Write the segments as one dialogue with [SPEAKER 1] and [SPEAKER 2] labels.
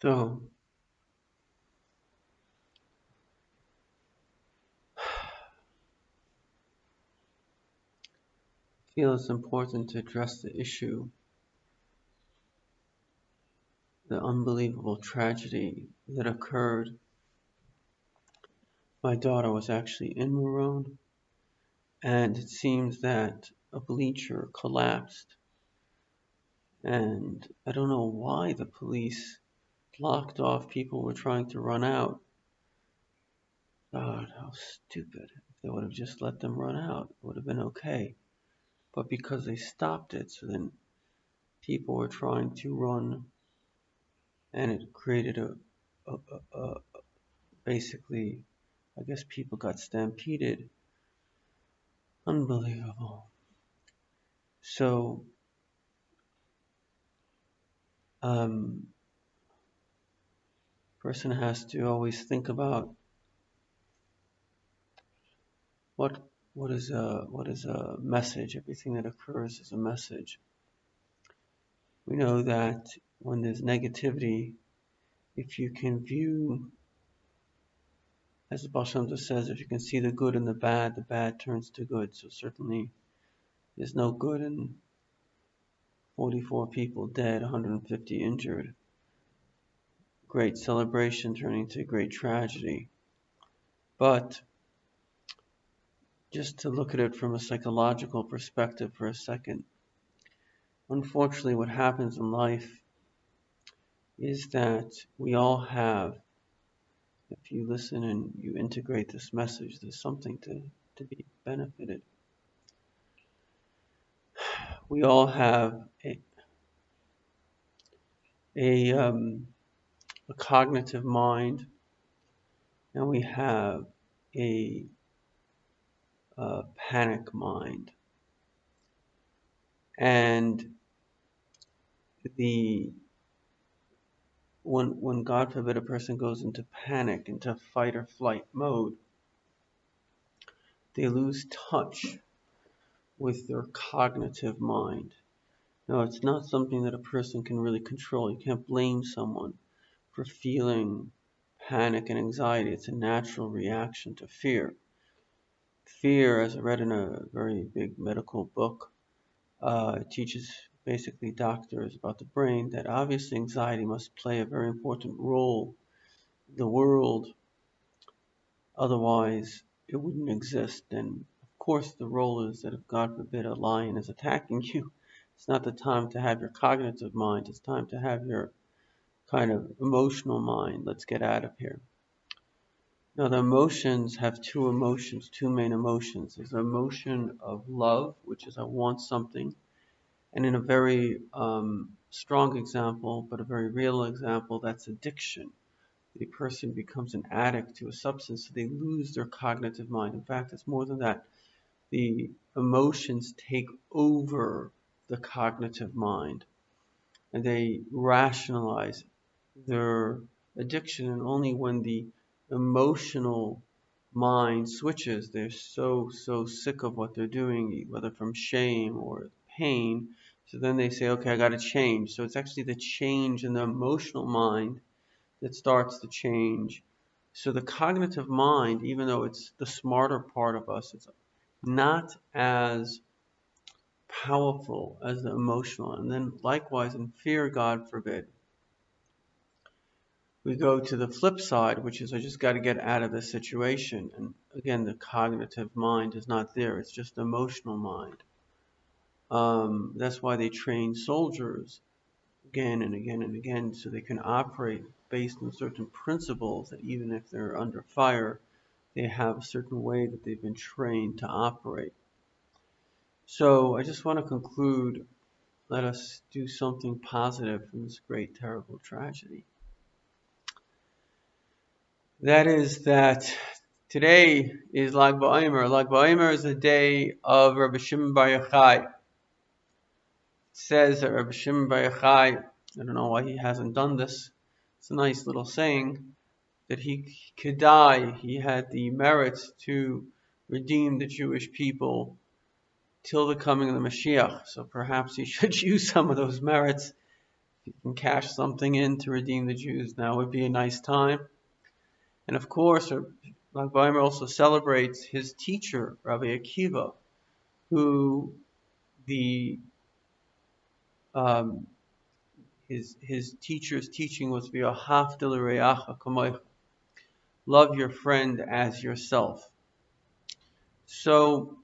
[SPEAKER 1] So, I feel it's important to address the issue, the unbelievable tragedy that occurred. My daughter was actually in Maroon, and it seems that a bleacher collapsed, and I don't know why the police blocked off. People were trying to run out. God, how stupid. If they would have just let them run out, it would have been okay. But because they stopped it, so then people were trying to run, and it created a basically, I guess people got stampeded. Unbelievable. So, um, person has to always think about what what is a message. Everything that occurs is a message. We know that when there's negativity, if you can view, as the Baal Shem Tov says, if you can see the good in the bad turns to good. So certainly there's no good in 44 people dead, 150 injured. Great celebration turning to great tragedy. But just to look at it from a psychological perspective for a second, unfortunately what happens in life is that we all have, if you listen and you integrate this message, there's something to be benefited. We all have a, um, a cognitive mind, and we have a, panic mind. And the when God forbid a person goes into panic, into fight or flight mode, they lose touch with their cognitive mind. No, it's not something that a person can really control. You can't blame someone for feeling panic and anxiety. It's a natural reaction to fear. Fear, as I read in a very big medical book, it teaches basically doctors about the brain that obviously anxiety must play a very important role in the world. Otherwise, it wouldn't exist. And of course, the role is that if God forbid a lion is attacking you, it's not the time to have your cognitive mind. It's time to have your kind of emotional mind. Let's get out of here. Now, the emotions have two emotions, two main emotions. There's the emotion of love, which is I want something. And in a very strong example, but a very real example, that's addiction. The person becomes an addict to a substance, so they lose their cognitive mind. In fact, it's more than that. The emotions take over the cognitive mind, and they rationalize their addiction. And only when the emotional mind switches, they're so sick of what they're doing, whether from shame or pain. So then they say, okay, I got to change. So it's actually the change in the emotional mind that starts to change. So the cognitive mind, even though it's the smarter part of us, it's not as powerful as the emotional. And then likewise in fear, God forbid, we go to the flip side, which is I just got to get out of this situation. And again, the cognitive mind is not there. It's just the emotional mind. That's why they train soldiers again and again and again so they can operate based on certain principles that even if they're under fire, they have a certain way that they've been trained to operate. So I just want to conclude, let us do something positive from this great, terrible tragedy. That is that today is Lag BaOmer. Lag BaOmer is the day of Rabbi Shimon Bar Yochai. It says that Rabbi Shimon Bar Yochai, I don't know why he hasn't done this, it's a nice little saying, that he could die, he had the merits to redeem the Jewish people till the coming of the Moshiach. So perhaps he should use some of those merits If you can cash something in to redeem the Jews, now would be a nice time. And of course, Lag BaOmer also celebrates his teacher, Rabbi Akiva, who the um, his teacher's teaching was v'ahavta l'reacha kamocha, love your friend as yourself. So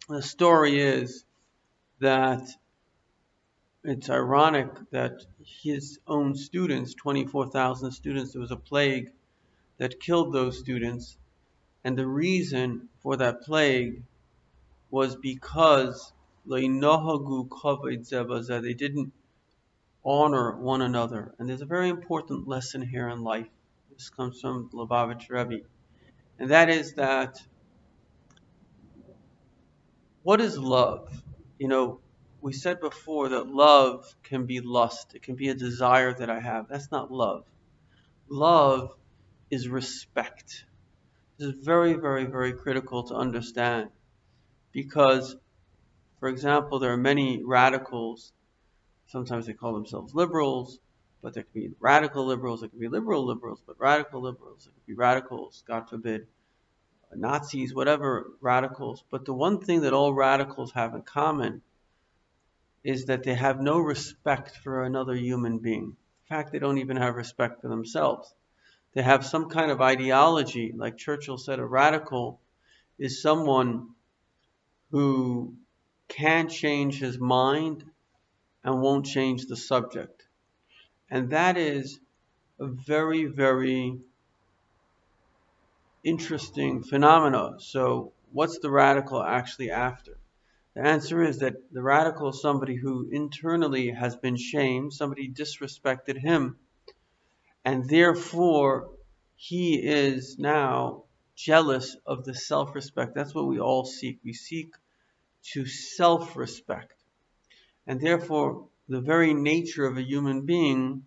[SPEAKER 1] the story is that it's ironic that his own students, 24,000 students, there was a plague that killed those students, and the reason for that plague was because they didn't honor one another. And there's a very important lesson here in life. This comes from Lubavitch Rebbe, and that is that what is love? You know, we said before that love can be lust. It can be a desire that I have. That's not love. Love is respect. This is very, very, very critical to understand because, for example, there are many radicals. Sometimes they call themselves liberals, but there could be radical liberals. There could be liberal liberals, but radical liberals. There could be radicals, God forbid, Nazis, whatever radicals. But the one thing that all radicals have in common is that they have no respect for another human being. In fact, they don't even have respect for themselves. They have some kind of ideology. Like Churchill said, a radical is someone who can change his mind and won't change the subject. And that is a very, very interesting phenomena. So what's the radical actually after? The answer is that the radical is somebody who internally has been shamed, somebody disrespected him, and therefore he is now jealous of the self-respect. That's what we all seek. We seek to self-respect. And therefore, the very nature of a human being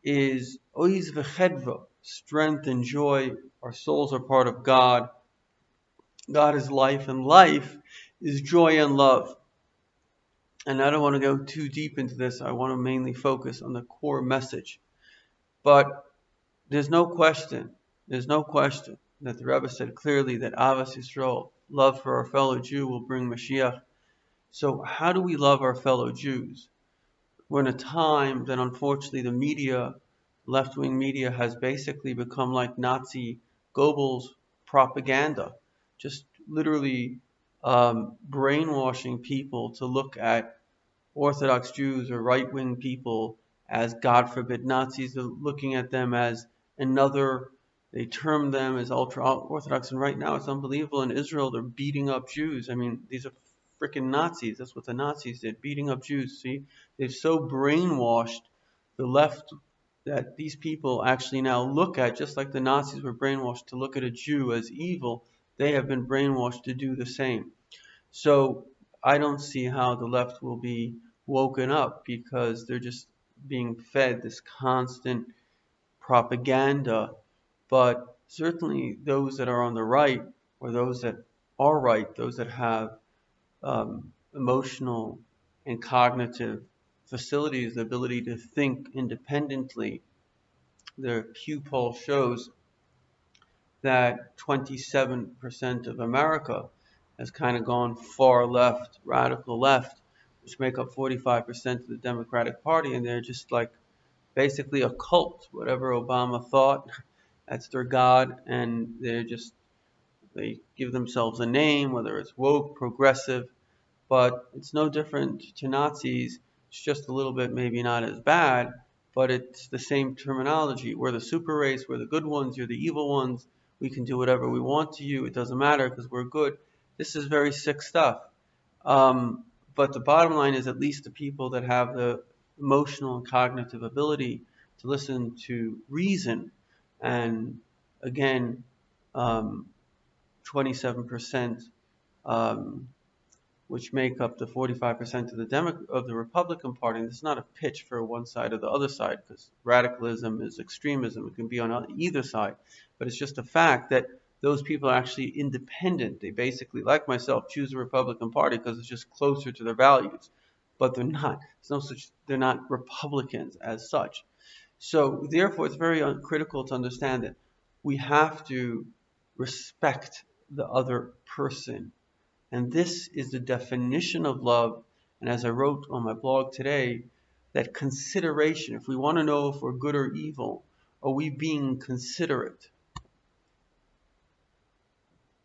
[SPEAKER 1] is oiz v'chedva, strength and joy. Our souls are part of God. God is life, and life is joy and love. And I don't want to go too deep into this. I want to mainly focus on the core message. But there's no question that the Rebbe said clearly that Avas Yisrael, love for our fellow Jew, will bring Moshiach. So how do we love our fellow Jews? We're in a time that unfortunately the media, left-wing media, has basically become like Nazi Goebbels propaganda, just literally brainwashing people to look at Orthodox Jews or right-wing people as, God forbid, Nazis. They're looking at them as another, they term them as ultra-Orthodox, and right now it's unbelievable. In Israel, they're beating up Jews. I mean, these are freaking Nazis. That's what the Nazis did, beating up Jews. See, they've so brainwashed the left that these people actually now look at, just like the Nazis were brainwashed to look at a Jew as evil, they have been brainwashed to do the same. So I don't see how the left will be woken up because they're just being fed this constant propaganda. But certainly those that are on the right, or those that are right, those that have emotional and cognitive facilities, the ability to think independently, the Pew poll shows that 27% of America has kind of gone far left, radical left, which make up 45% of the Democratic Party, and they're just like basically a cult. Whatever Obama thought, that's their god, and they give themselves a name, whether it's woke, progressive, but it's no different to Nazis. It's just a little bit maybe not as bad, but it's the same terminology. We're the super race, we're the good ones, you're the evil ones. We can do whatever we want to you. It doesn't matter because we're good. This is very sick stuff. But the bottom line is, at least the people that have the emotional and cognitive ability to listen to reason, and again, 27%, which make up the 45% of the Republican Party. And this is not a pitch for one side or the other side, because radicalism is extremism. It can be on either side. But it's just a fact that those people are actually independent. They basically, like myself, choose the Republican Party because it's just closer to their values. but they're not. There's no such. They're not Republicans as such. So therefore, it's very critical to understand that we have to respect the other person, and this is the definition of love. And as I wrote on my blog today, that consideration. If we want to know if we're good or evil, are we being considerate?